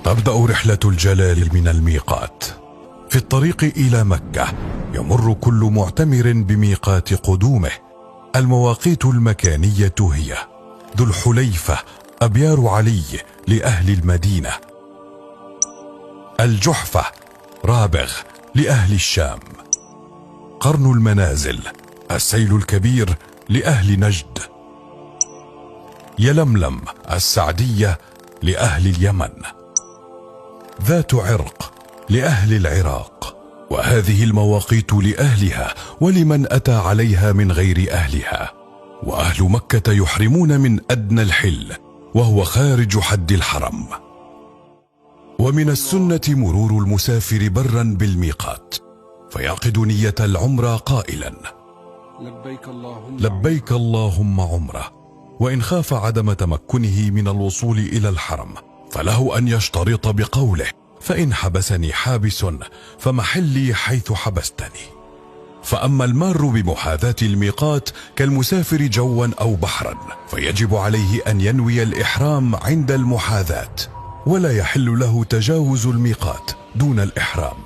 تبدأ رحلة الجلال من الميقات. في الطريق إلى مكة يمر كل معتمر بميقات قدومه. المواقيت المكانية هي: ذو الحليفة أبيار علي لأهل المدينة، الجحفة رابغ لأهل الشام، قرن المنازل السيل الكبير لأهل نجد، يلملم السعدية لأهل اليمن، ذات عرق لأهل العراق. وهذه المواقيت لأهلها ولمن أتى عليها من غير أهلها. وأهل مكة يحرمون من أدنى الحل وهو خارج حد الحرم. ومن السنة مرور المسافر برا بالميقات فيعقد نية العمرة قائلا: لبيك اللهم عمرة. وإن خاف عدم تمكنه من الوصول إلى الحرم فله أن يشترط بقوله: فإن حبسني حابس فمحلي حيث حبستني. فأما المار بمحاذاة الميقات كالمسافر جوا أو بحرا فيجب عليه أن ينوي الإحرام عند المحاذاة، ولا يحل له تجاوز الميقات دون الإحرام.